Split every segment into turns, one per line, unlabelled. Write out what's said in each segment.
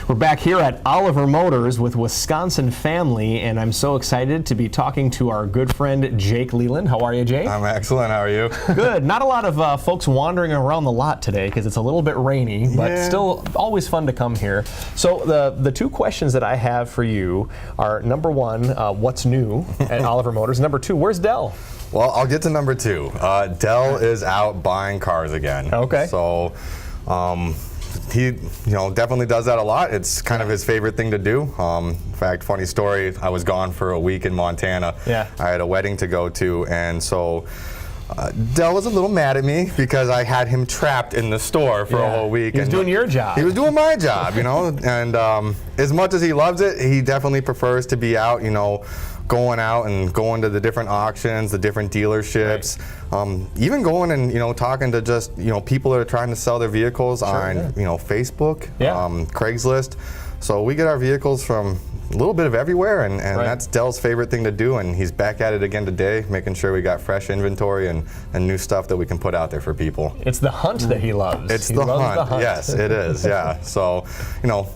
We're back here at Oliver Motors with Wisconsin Family, and I'm so excited to be talking to our good friend Jake Leland. How are you, Jake?
I'm excellent. How are you?
Good. Not a lot of folks wandering around the lot today because it's a little bit rainy, but still always fun to come here. So the two questions that I have for you are, number one, what's new at Oliver Motors? Number two, where's Dell?
Well, I'll get to number two. Dell is out buying cars again.
Okay.
So he definitely does that a lot. It's kind of his favorite thing to do. In fact, funny story, I was gone for a week in Montana.
Yeah.
I had a wedding to go to, and so Dell was a little mad at me because I had him trapped in the store for a whole week.
He was doing your job.
He was doing my job, and as much as he loves it, he definitely prefers to be out, going out and going to the different auctions, the different dealerships, even going and talking to just people that are trying to sell their vehicles on Facebook, Craigslist. So we get our vehicles from a little bit of everywhere, and that's Dell's favorite thing to do, and he's back at it again today, making sure we got fresh inventory and new stuff that we can put out there for people.
It's the hunt that he loves.
It's the hunt. Yes, it is, yeah. So,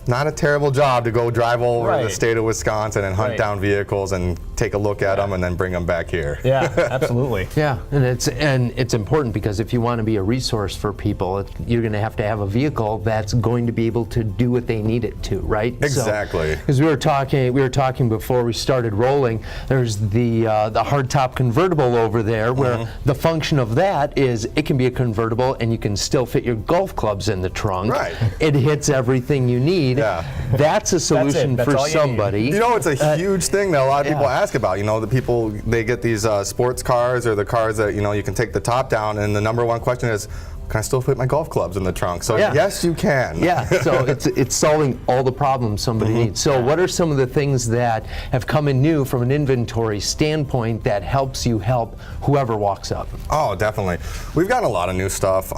not a terrible job to go drive all over the state of Wisconsin and hunt down vehicles and take a look at them and then bring them back here.
Yeah, absolutely.
Yeah, and it's important because if you want to be a resource for people, you're going to have a vehicle that's going to be able to do what they need it to, right?
Exactly.
Because we were talking before we started rolling. There's the hardtop convertible over there, where the function of that is it can be a convertible and you can still fit your golf clubs in the trunk.
Right.
It hits everything you need.
Yeah.
That's a solution
That's
for
all you
somebody.
need.
It's a huge thing that a lot of people ask about. The people, they get these sports cars or the cars that you can take the top down, and the number one question is, can I still fit my golf clubs in the trunk? So yes, you can.
Yeah, so it's solving all the problems somebody needs. So what are some of the things that have come in new from an inventory standpoint that helps you help whoever walks up?
Oh, definitely. We've gotten a lot of new stuff.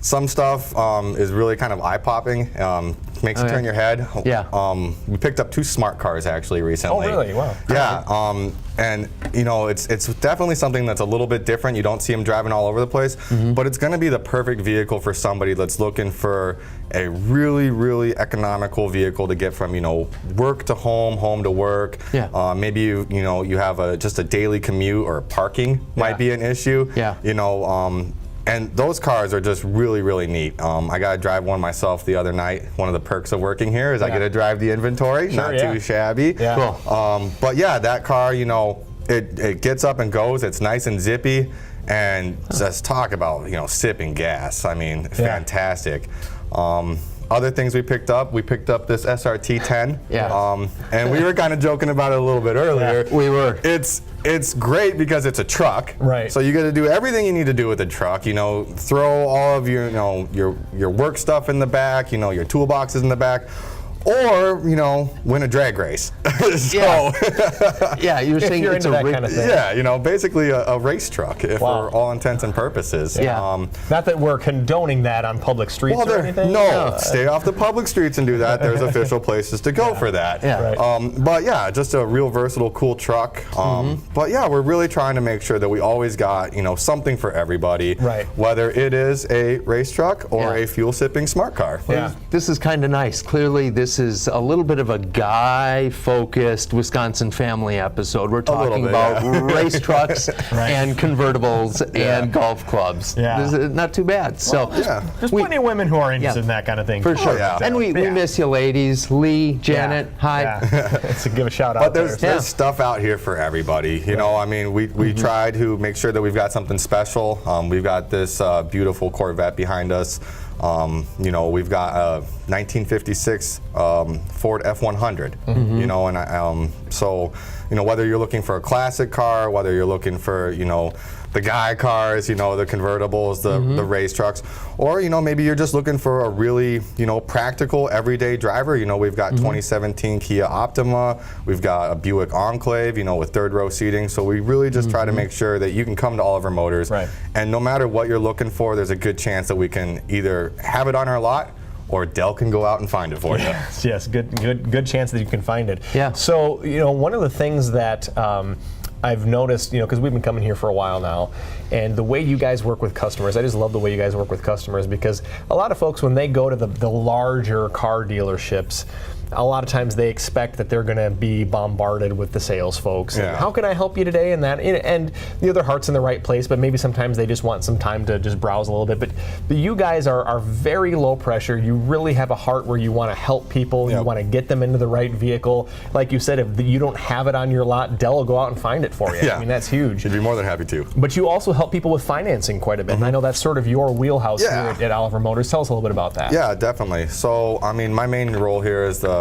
Some stuff is really kind of eye-popping. Makes you turn your head.
Yeah.
We picked up 2 smart cars actually recently.
Oh, really? Wow.
Yeah. And it's definitely something that's a little bit different. You don't see them driving all over the place, but it's going to be the perfect vehicle for somebody that's looking for a really, really economical vehicle to get from work to home, home to work.
Yeah.
Maybe you have just a daily commute, or parking might be an issue.
Yeah.
And those cars are just really, really neat. I got to drive one myself the other night. One of the perks of working here is I get to drive the inventory. Not too shabby.
Yeah.
Cool.
But yeah, that car, it gets up and goes. It's nice and zippy. And just talk about, sipping gas. I mean, fantastic. Other things we picked up this SRT10.
Yeah.
And we were kind of joking about it a little bit earlier.
Yeah, we were.
It's great because it's a truck.
Right.
So you got to do everything you need to do with a truck. Throw all of your your work stuff in the back. Your toolboxes in the back. Or, win a drag race.
Yeah, you're saying
you're
it's
into
a
that kind of thing.
Yeah, basically a race truck for all intents and purposes.
Yeah.
Not that we're condoning that on public streets or anything.
No, stay off the public streets and do that. There's official places to go for that.
Yeah.
Right.
But yeah, just a real versatile, cool truck. But yeah, we're really trying to make sure that we always got, something for everybody.
Right.
Whether it is a race truck or a fuel-sipping smart car.
Yeah.
This is kind of nice. Clearly, this is a little bit of a guy-focused Wisconsin Family episode. We're talking about race trucks and convertibles and golf clubs.
Yeah.
This is not too bad. So
There's plenty of women who are interested in that kind of thing.
for sure.
yeah.
And we miss you, ladies. Lee, Janet, hi.
So give a shout out.
But there's stuff out here for everybody. I mean, we try to make sure that we've got something special. We've got this beautiful Corvette behind us. We've got a 1956 Ford F100. And whether you're looking for a classic car, whether you're looking for the guy cars, the convertibles, the race trucks, or maybe you're just looking for a really practical everyday driver. We've got 2017 Kia Optima, we've got a Buick Enclave, with 3rd row seating. So we really just try to make sure that you can come to Oliver Motors, and no matter what you're looking for, there's a good chance that we can either have it on our lot, or Dell can go out and find it for you.
Yes, good chance that you can find it.
Yeah.
So, one of the things that I've noticed, because we've been coming here for a while now, and the way you guys work with customers, I just love the way you guys work with customers, because a lot of folks, when they go to the larger car dealerships, a lot of times they expect that they're going to be bombarded with the sales folks.
Yeah.
And how can I help you today? And their heart's in the right place, but maybe sometimes they just want some time to just browse a little bit. But you guys are very low pressure. You really have a heart where you want to help people.
Yep.
You want to get them into the right vehicle. Like you said, if you don't have it on your lot, Dell will go out and find it for you.
Yeah.
I mean, that's huge.
She'd be more than happy to.
But you also help people with financing quite a bit. And I know that's sort of your wheelhouse here at Oliver Motors. Tell us a little bit about that.
Yeah, definitely. So, I mean, my main role here is the,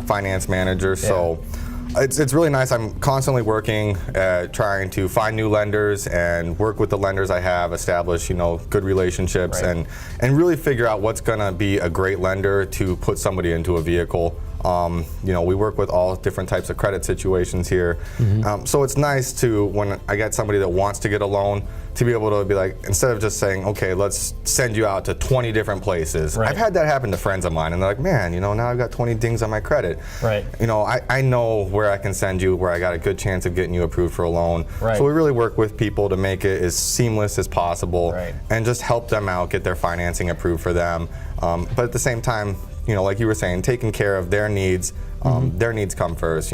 finance manager. So it's really nice. I'm constantly working at trying to find new lenders and work with the lenders I have, establish, good relationships, and really figure out what's going to be a great lender to put somebody into a vehicle. We work with all different types of credit situations here. So it's nice to, when I get somebody that wants to get a loan, to be able to be like, instead of just saying, okay, let's send you out to 20 different places.
Right.
I've had that happen to friends of mine, and they're like, man, now I've got 20 dings on my credit.
Right.
I know where I can send you, where I got a good chance of getting you approved for a loan.
Right.
So we really work with people to make it as seamless as possible,
Right.
and just help them out, get their financing approved for them. But at the same time, like you were saying, taking care of their needs. Their needs come first,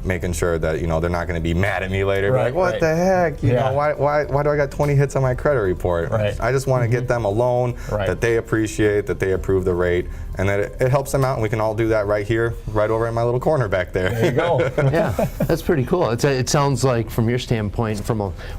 making sure that, they're not going to be mad at me later.
Right,
Like, what the heck? Why do I got 20 hits on my credit report?
Right.
I just want to get them a loan that they appreciate, that they approve the rate, and that it helps them out, and we can all do that right here, right over in my little corner back there.
There you go.
Yeah, that's pretty cool. It sounds like, from your standpoint,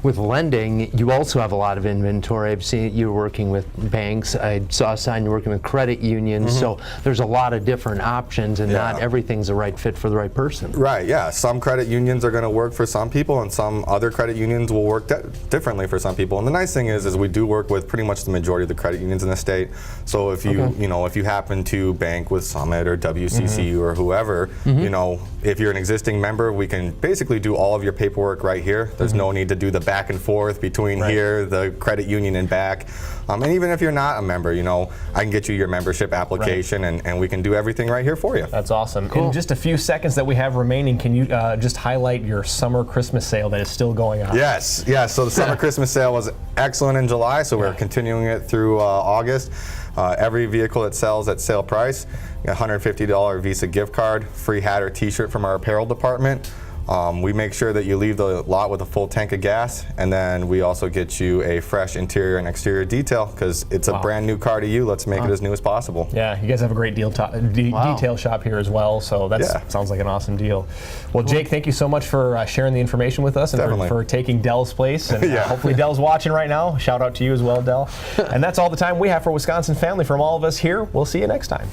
with lending, you also have a lot of inventory. I've seen you working with banks. I saw a sign you're working with credit unions. So there's a lot of different options, and not everything's the right fit for the right person.
Right, yeah. Some credit unions are going to work for some people, and some other credit unions will work differently for some people. And the nice thing is we do work with pretty much the majority of the credit unions in the state. So if you, if you happen to bank with Summit or WCCU or whoever, if you're an existing member, we can basically do all of your paperwork right here. There's no need to do the back and forth between here, the credit union, and back. And even if you're not a member, I can get you your membership application, and we can do everything right here for you.
That's awesome.
Cool.
In just a few seconds that we have remaining, can you just highlight your summer Christmas sale that is still going on?
Yes. So the summer Christmas sale was excellent in July, so we're continuing it through August. Every vehicle that sells at sale price, a $150 Visa gift card, free hat or t-shirt from our apparel department. We make sure that you leave the lot with a full tank of gas, and then we also get you a fresh interior and exterior detail, because it's a brand new car to you. Let's make it as new as possible.
Yeah, you guys have a great detail shop here as well, so that sounds like an awesome deal. Well, Jake, thank you so much for sharing the information with us, and for taking Dell's place. And hopefully Dell's watching right now. Shout out to you as well, Dell. And that's all the time we have for Wisconsin Family. From all of us here, we'll see you next time.